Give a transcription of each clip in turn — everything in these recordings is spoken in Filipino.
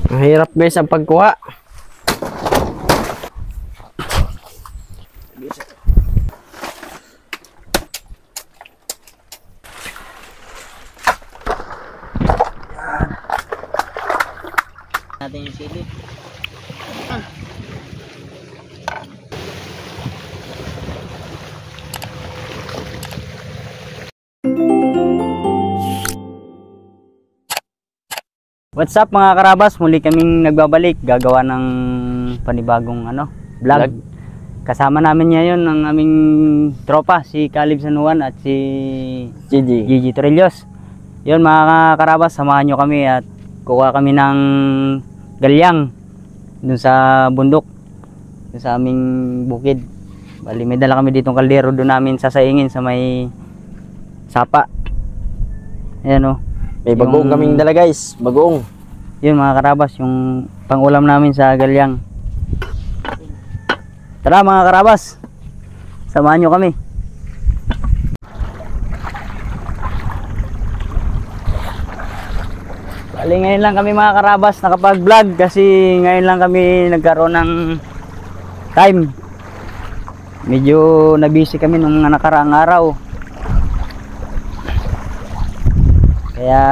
Mahirap guys ang pagkuha. Natin yung sili. What's up mga karabas? Muli kaming nagbabalik, gagawa ng panibagong vlog. Kasama namin ngayon ang aming tropa, si Caleb San Juan at si Gigi Torrillos. Yun mga karabas, samahan nyo kami at kuha kami ng galyang dun sa bundok, dun sa aming bukid. Bali may dala kami ditong kaldero, dun namin sasaingin sa may sapa. Ayan o. May bagoong kaming dala guys, bagoong. Yun mga karabas, yung pangulam namin sa galyang. Tara mga karabas, samahan nyo kami. Bali ngayon lang kami mga karabas nakapag-vlog kasi ngayon lang kami nagkaroon ng time. Medyo na-busy kami nung nakaraang araw. Kaya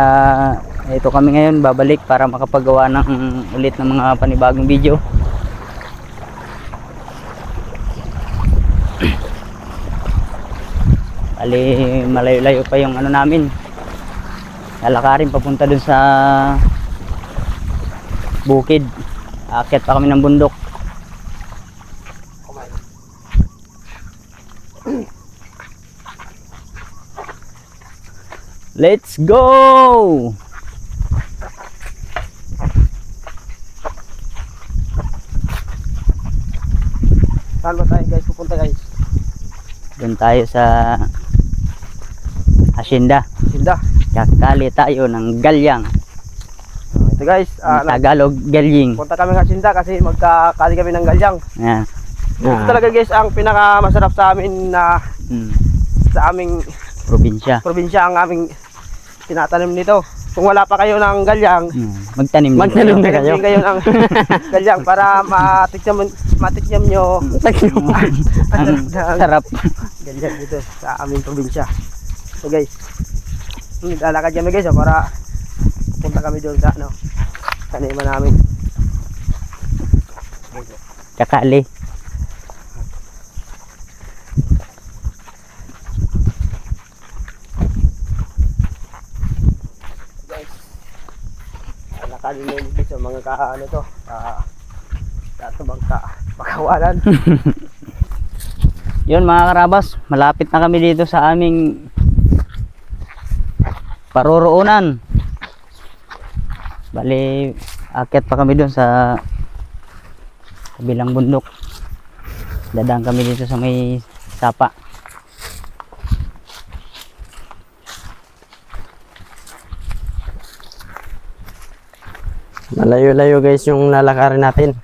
ito kami ngayon babalik para makapagawa ng ulit ng mga panibagong video. Bali malayo-layo pa yung namin. Lalakarin papunta dun sa bukid. Aakyat pa kami ng bundok. Let's go! Saan ba tayo guys? Pupunta guys? Doon tayo sa Hacienda. Kakali tayo ng galyang. Ito guys, Tagalog, galying. punta kami ng Hacienda kasi magkakali kami ng galyang. Yeah. Ito talaga guys ang pinakamasarap sa amin na sa aming probinsya ang aming tinatanim nito. Kung wala pa kayo ng galyang, magtanim na kayo. Kayo ng galyang para matikman nyo ang sarap galyang dito sa aming probinsya. So guys, lalakad kami guys para punta kami doon sa taniman namin. Kakali. Nakalimutan sa mga pakawalan. Yun mga karabas, malapit na kami dito sa aming paroroonan. Bali akyat pa kami doon sa kabilang bundok. Dadaan kami dito sa may sapa. Malayo-layo guys yung lalakarin natin.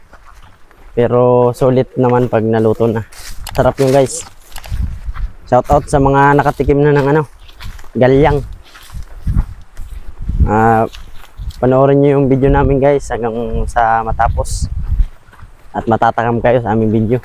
Pero sulit naman pag naluto na. Sarap yung guys. Shout out sa mga nakatikim na ng galyang. Panoorin nyo yung video namin guys hanggang sa matapos. At matatakam kayo sa aming video.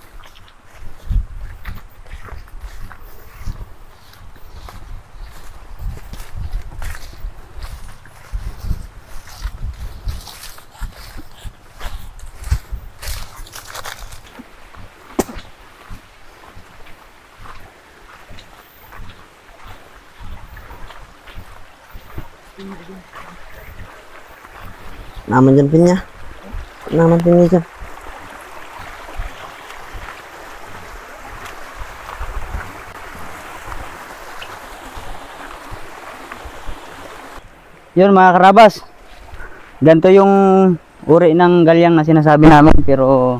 Naman dyan pinya. Naman pinya dyan. Yun mga karabas, ganito yung uri ng galyang na sinasabi namin, pero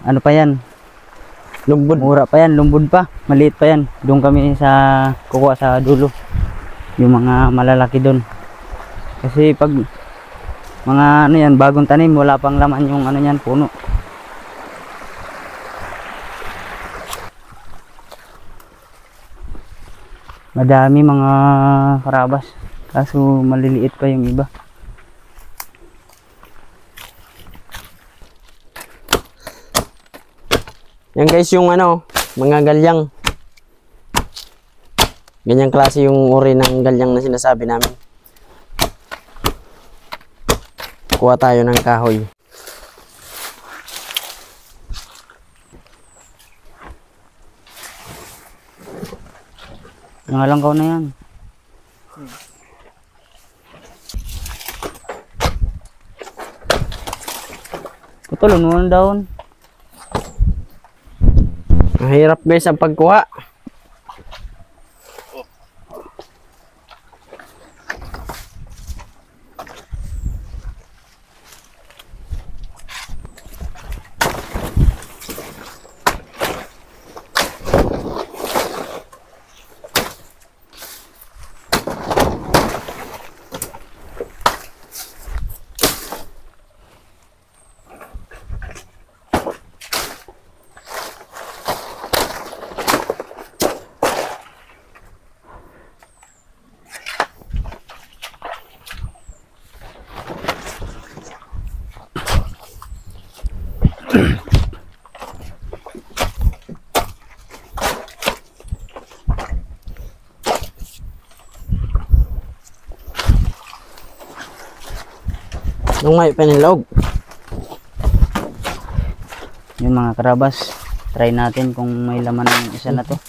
ano pa yan, lumbod, mura pa yan, lumbod pa, maliit pa yan. Doon kami sa kukuha sa dulo yung mga malalaki doon, kasi pag mga yan bagong tanim, wala pang laman yung yan puno. Madami mga karabas, kaso maliliit pa yung iba. Yan guys yung ano, mga galyang. Ganyang klase yung uri ng galyang na sinasabi namin. Kuha tayo ng kahoy. Nangalangkaw na yan. Putulon mo ng daon. Mahirap guys ang pagkuha. Nung may panilog. Yun mga karabas, try natin kung may laman ng isa na to.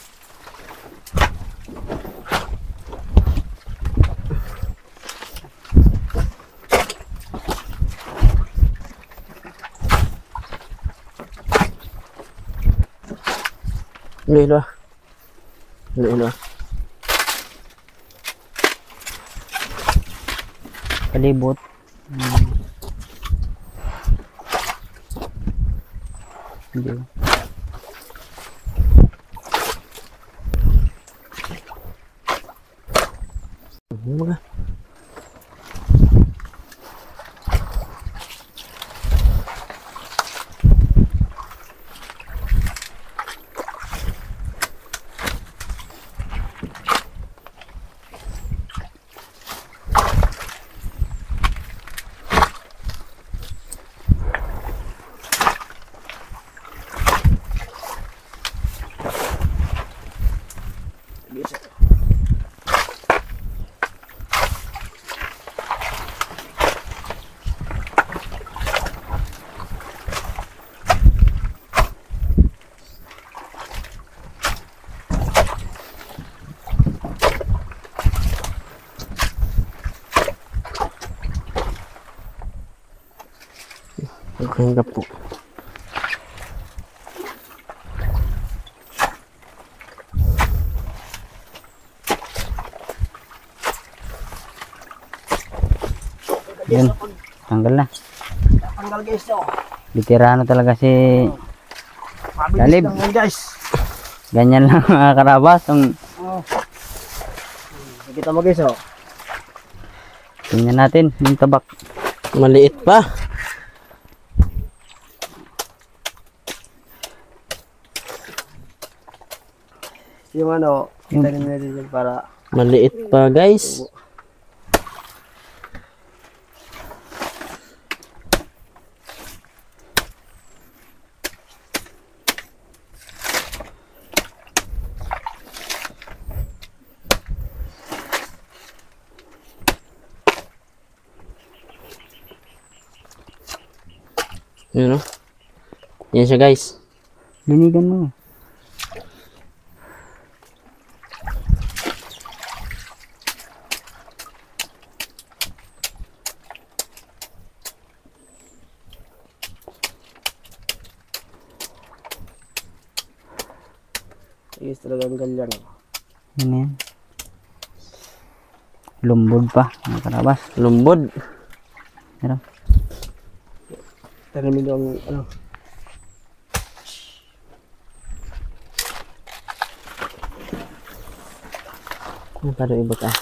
Lilo. Lilo. Palibot. Hindi. Mga. Hanggang po. Yun, tanggal na. Tanggal guys to. Veterano talaga si Mabilis Caleb. lang yan guys. Ganyan lang mga karabas. Oh. Nakita mo guys oh. Tingnan natin yung tabak. Maliit pa. Yung ano, tanim natin yun para Maliit pa guys. Yun o. Yan siya guys. Linigan mo. is talagang galyang. Yan yan. Lumbod pa mga karabas. Lumbod. Pero Tanamin yung ano. Ano pa rin ibot ah?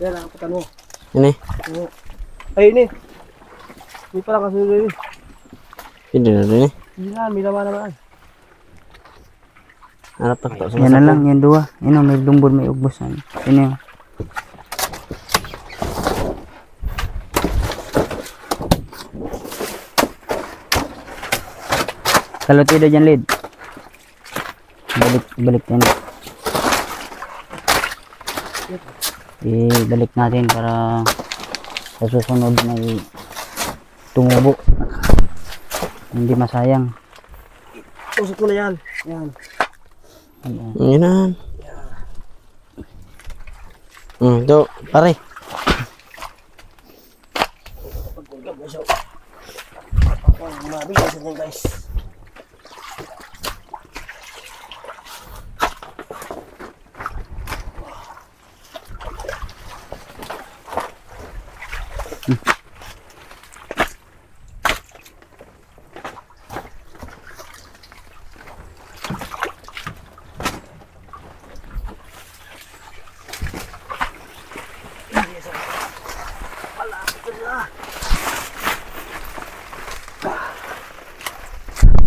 Yan ang patan mo. Yan eh. Ay ini. Hindi pala kasunod yun. Hindi na rin eh. Hindi na, may laman naman. Harap na to. yan na lang, yan dua. Yan o, may lumbod, may ubos. Yan yun. Kalutido dyan, lid. Balik yan. Ibalik natin para sa susunod may tumubo. Hindi masayang. Tusok ko na yan. Yan. Yun na. Ito, pare. Mabigas yan guys.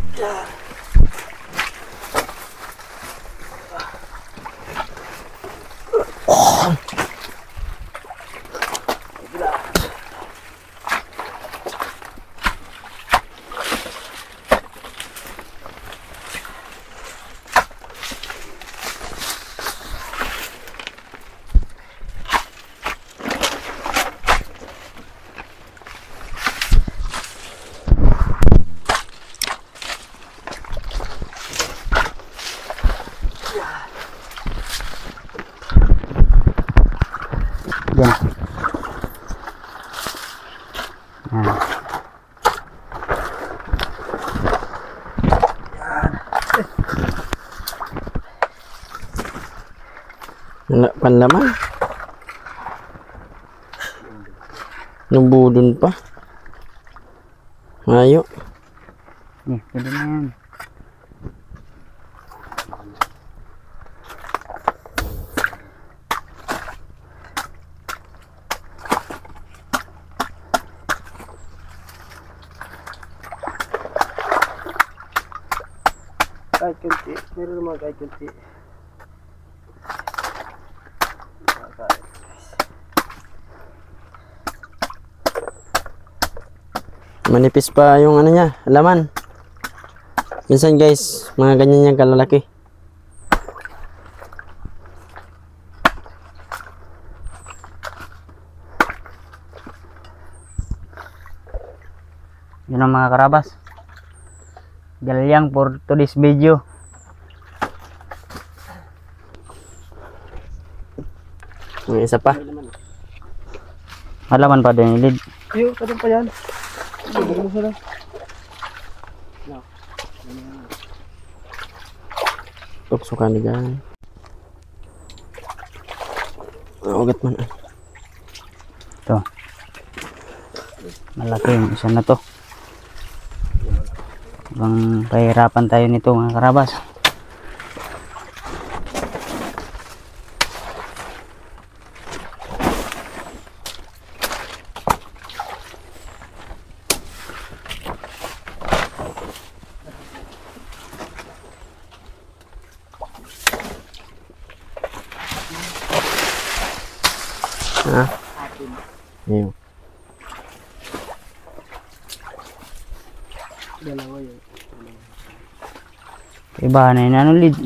Yan. Yan. Wala panlaman. Nabudon pa. Ayo. Pwede na yan. Kahit kunti. Meron naman kahit kunti. Manipis pa yung ano niya, laman. Minsan guys, mga ganyan yung kalalaki. Yun ang mga karabas. Galyang for today's video. May isa pa. Halaman pa din, lid. Iyo, kadang pa yan. Bagong sila. Tuksukan ni gan. Ugat man. Ito. Malaki yung isa na to. Ibang pahirapan tayo nito mga karabas. Ha? Ayun. Dalawa yun. Iba na yun, ano lid?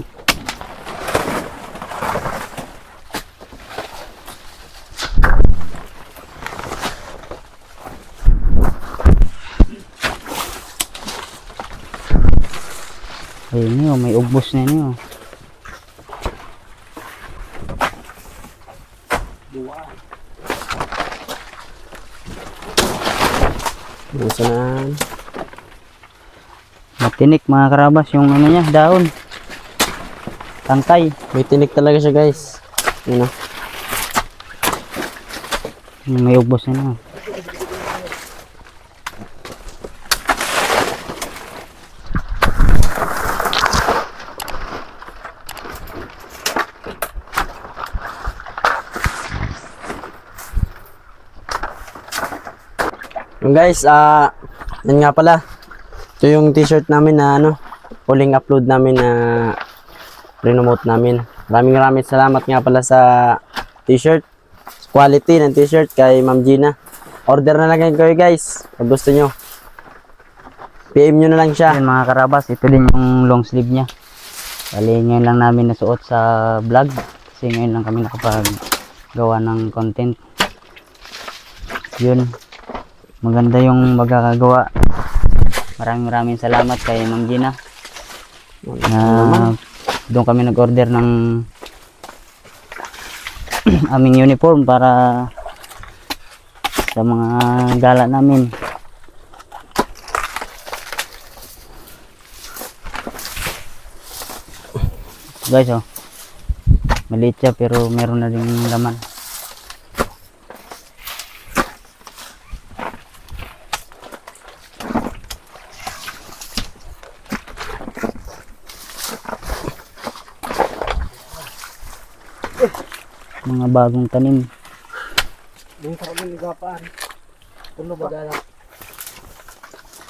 Ayun yun, may ubos na yun. Isa na. Matinik mga karabas yung ano niya, daon. Tangkay. May tinik talaga siya guys. Yun o. May ubos na yun. Yung guys, yan nga pala. Ito yung t-shirt namin na ano, huling upload namin na renomote namin. Maraming salamat nga pala sa t-shirt. Quality ng t-shirt kay Ma'am Gina. Order na lang kayo guys, kung gusto nyo. PM nyo na lang siya. Yan mga karabas, ito din yung long sleeve niya. Bali ngayon lang namin nasuot sa vlog kasi ngayon lang kami nakapagawa ng content. Yun, maganda yung magkakagawa. Maraming salamat kay Ma'am Gina na doon kami nag-order ng aming uniform para sa mga gala namin. Guys, oh, maliit siya pero meron na rin laman. Mga bagong tanim. Yung sarap ng ligapaan. Puno ba dala?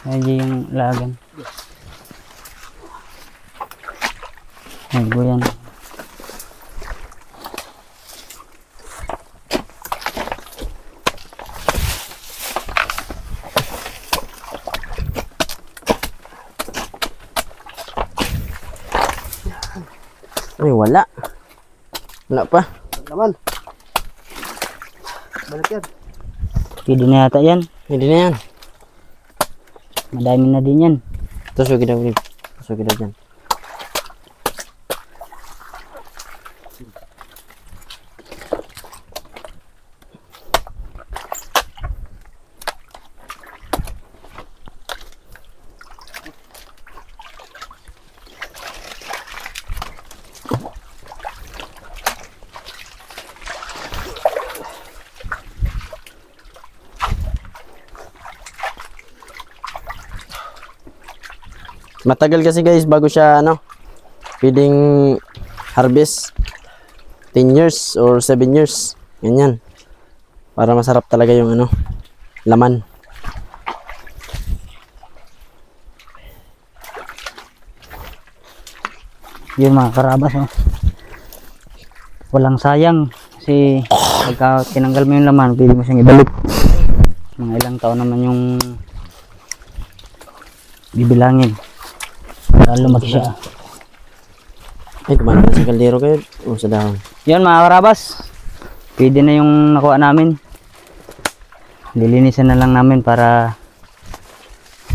Ayun yung lagan. Ay, yan. Ay, wala. Wala pa. Naman. Balik yan. Pwede na yata yan. Hindi na yan. Madami na din yan. Tusugin daw, Rib. Tusugin daw dyan. Matagal kasi guys bago siya pwedeng harvest 10 years or 7 years. Ganyan. Para masarap talaga yung laman. Yun mga karabas, oh. Walang sayang kasi pagka tinanggal mo yung laman, pwede mo siyang ibalik. Mga ilang taon naman yung bibilangin para lumaki siya. Ay, tumalo na sa kaldero kayo. O sa dahon. Yun mga karabas, pwede na yung nakuha namin. Lilinisan na lang namin para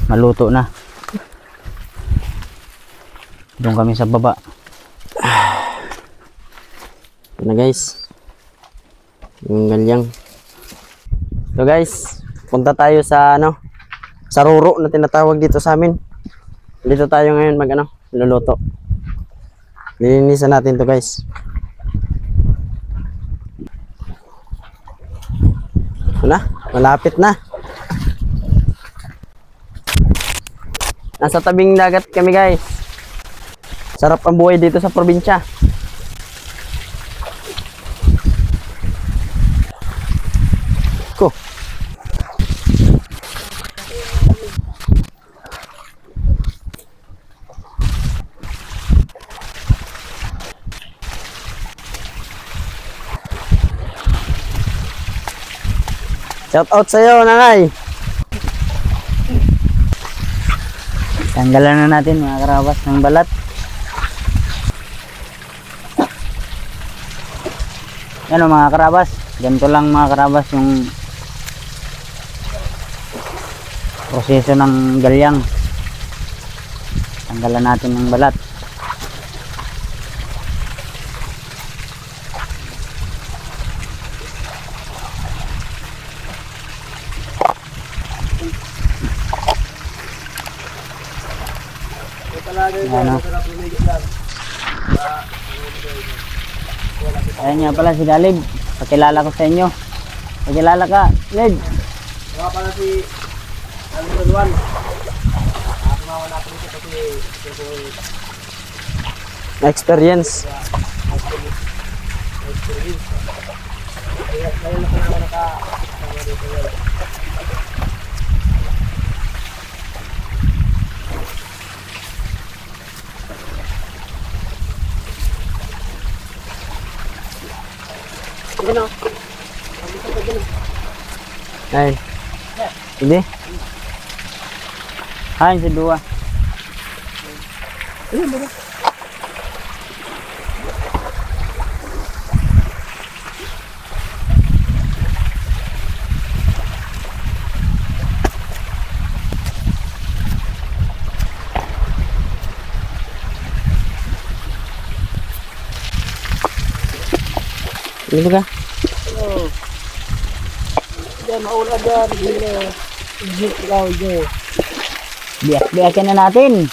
maluto na. Doon kami sa baba. Ito na guys. Yung galyang. So guys, punta tayo sa sa ruro na tinatawag dito sa amin. Dito tayo ngayon luluto. Lilinisan natin to guys. Malapit na. Nasa tabing dagat kami guys. Sarap ang buhay dito sa probinsya. Ko. Shout out sa'yo, nanay. Tanggalan na natin mga karabas ng balat. Yan o mga karabas, ganito lang mga karabas yung proseso ng galyang. Tanggalan natin ng balat. Ano? Ayan nga pala si Galib. Pakilala ko sa inyo. Pakilala ka, Lid. Mga pala si Alvin Juan. Kumawa natin ito kasi Experience. ngayon na naman nakasama dito yun. Ay. Hindi. Han si dua. Ano ba ka? Yan, maulan dyan. Ikaw, dyan. Biyak-biyakin na natin.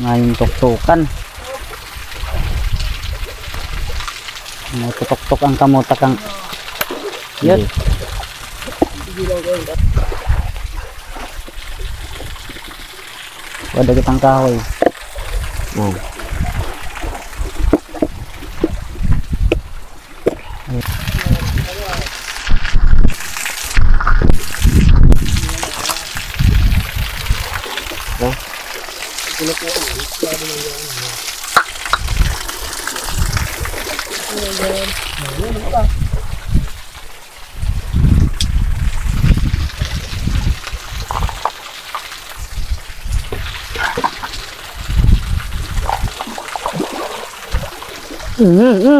Ngayon tuktukan. May tutok-tok ang kamutak ang yun. Wala kitang kahoy. Oh.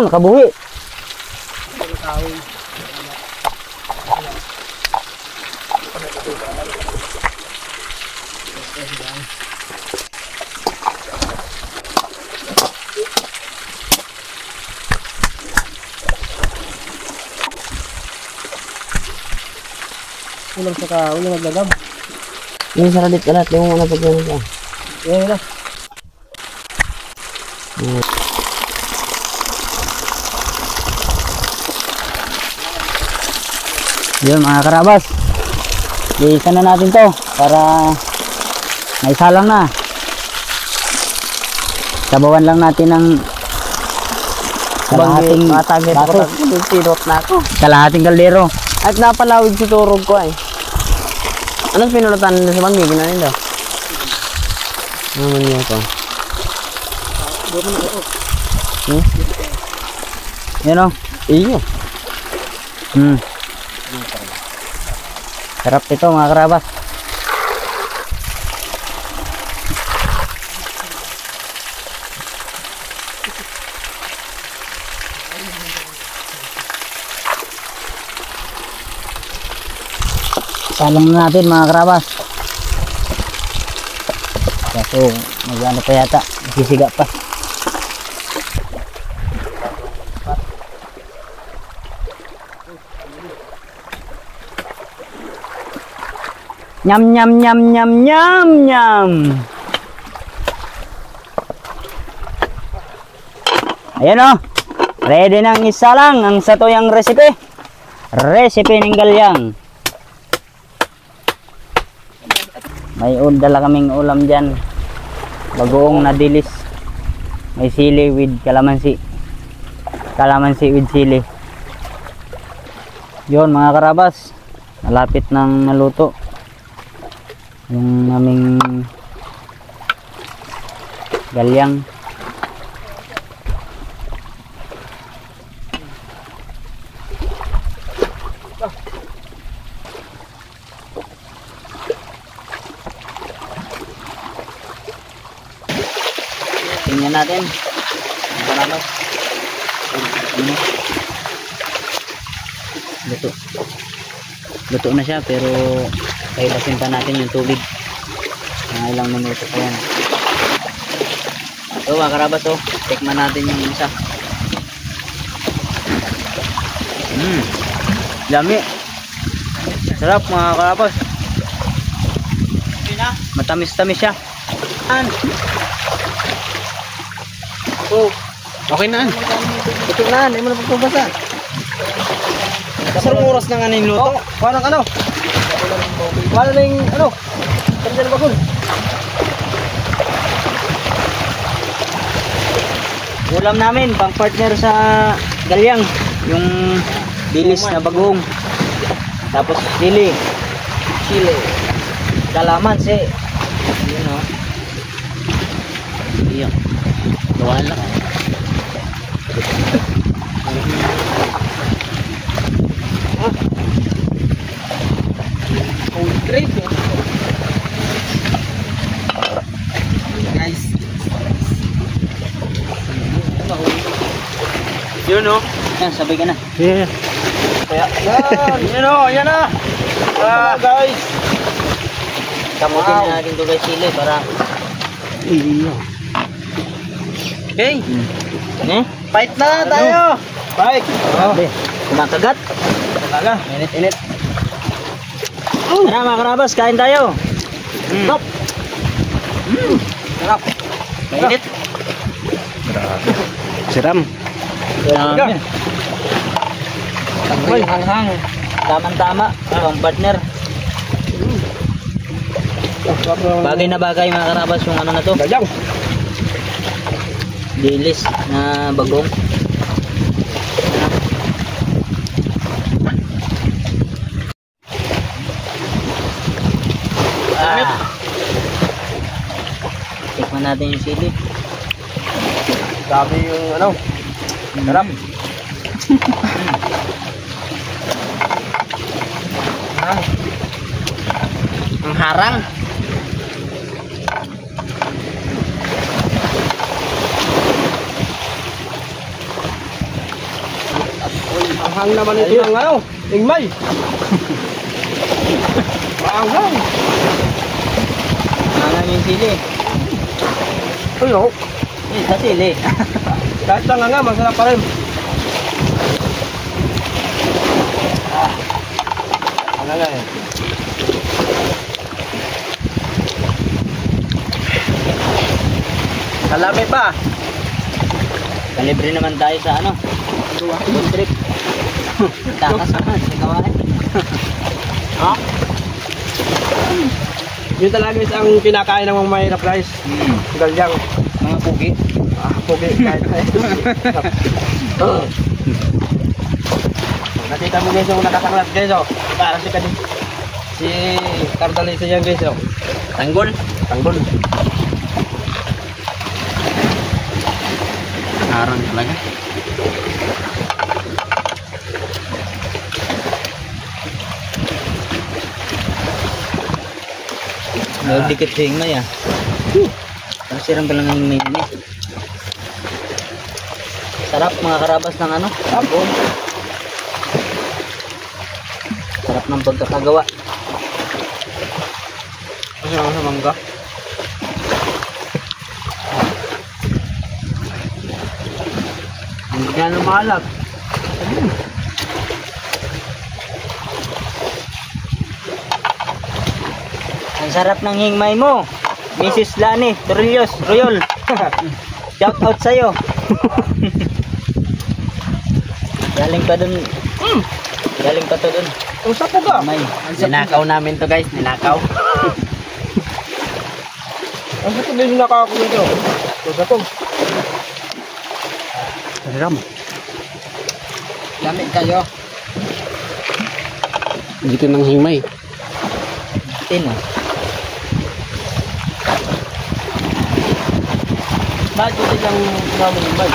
Nakabuhi. Ulang maglagab. Yung saradit ka lahat. Yung muna pag gano'n ka. Yan na. Yun mga karabas. Iisa na natin to para maisalang na. Sabawan lang natin ng kalahating Matagit baso. ko. Sinot na ako. Kalahating kaldero. At napalawig si turog ko ay. Anong pinulutan nila sa banggi? Ginanin daw. Ano naman niya ito? Yan o. Iyo. Sarap ito mga karabas. Salang na natin mga karabas. Kaso mag-ano pa yata, sisiga pa. Nyam nyam nyam nyam nyam nyam. Ayan o. Ready nang isalang ang satuyang recipe. Recipe ng galyang. May dala kaming ulam dyan. Bagoong na dilis. May sili with kalamansi. Kalamansi with sili. Yun mga karabas. Malapit nang naluto. Yung aming galyang. Tingnan natin. Salamat. Luto. Luto na siya pero pailasin pa natin yung tubig. Mga ilang minuto pa yan. So mga karabas, tikman natin yung isa. Lami. Sarap mga karabas. Matamis-tamis siya. Okay na. Ito na, hindi mo na pagpabasa. Kasarong oras na nga na yung luto. Parang ano? Parang na yung ano? Tanda na bagol. Ulam namin, pang partner sa galyang. Yung dilis na bagong. Tapos chili. Kalamansi. Yun o. Iyon. Gawa lang. Great. Guys. Yun o. Yan, sabay ka na. Yeah. Yan. Yan o. Yan na. Guys. Kamutin na natin ito guys sili para... Iyo. Okay. Eh? Fight na tayo. Fight. Grabe. Kumakagat. Talaga. Init-init. Tara mga karabas, kain tayo. Stop. Sarap. Mainit. Siram. Dami. Ay, hanghang. Tama-tama. Ang partner. Bagay na bagay mga karabas yung ano na to. Galyang. Dilis na bagong. Tikman natin yung sili. Dami yung ano. Sarap. Ang harang. Hanghang naman ito ng ano. Ingmay. Hanghang. Hangang yung sili. Uy, no. Eh, sa sili. Kahit lang nga, masarap pa rin. Ano nga eh. Kalami pa. Kalibre naman tayo sa ano. Food trip. Takas naman. Sigawain. Ha? Yun talaga isang kinakain ng mga mahirap guys. Galyang. Mga pugi. Pogi. Kahit na nakita mo guys yung nakasanglat guys oh. Parang si Cardalisa yan guys oh. Tanggol. Tanggol. Harang talaga. Nagdikit sa hingmay ah. Ang sirang pa lang ang hingmay niya. Sarap mga karabas ng ano? Tapos. Sarap ng pagkakagawa. Kasi ako sa mangga. Hindi ka na maalat. Ang sarap ng hingmay mo. Mrs. Lani Torrillos, Royal. Shout out sa'yo. Galing pa dun. Galing pa to dun. Ang sapo ka. May. Ninakaw namin to guys. Ninakaw. Ang sapo din yung nakakakuha ito. Ang sapo. Siram. Lamig kayo. Dito ng hingmay. Tino. Bakit ito yung namin yung bag?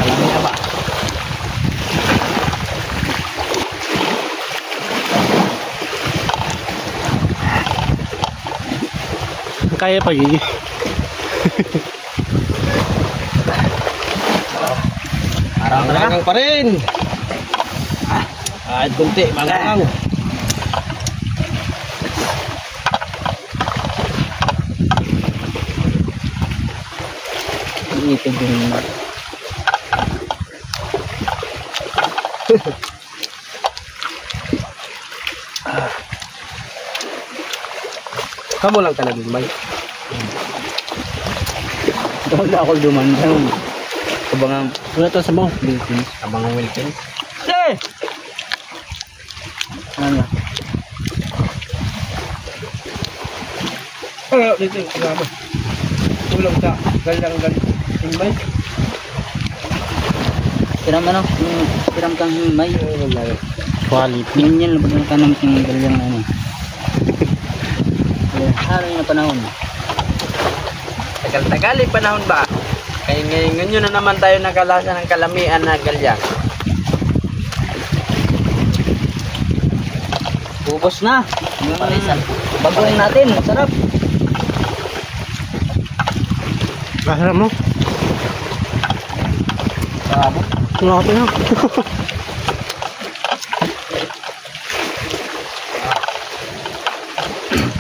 Alam niya ba? Kaya pa yun. Parang malangang pa rin. Kahit kunti, malangang. Iitid yung Kamu lang talaga yung may. Doon ako duman. Kabangang Wala to sa mo. Philippines. Abang Wilkins. Eh! Ano? Dito yung kasama. Tulong sa galang-galang yung may. Siram ano? Siram kang himay. Quality. Ganyan lang pag natanong yung galyang ano. Harang na panahon. Tagal-tagal yung panahon ba? Kaya ngayon na naman tayo nakalasa ng kalamian na galyang. Ubos na. Yung bagong natin, sarap. Masarap mo. Wala ko na.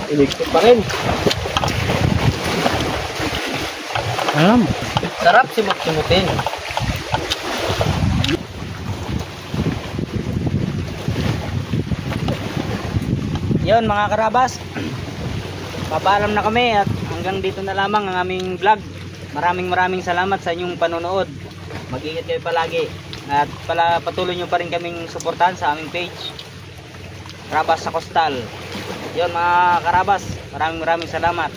Iligpit pa rin. Sarap simot-simutin. Yun mga karabas, papaalam na kami at hanggang dito na lamang ang aming vlog. Maraming salamat sa inyong panonood. Mag-ingat kayo palagi at patuloy nyo pa rin kaming suportahan sa aming page Karabas sa Coastal. Yun mga karabas, maraming salamat.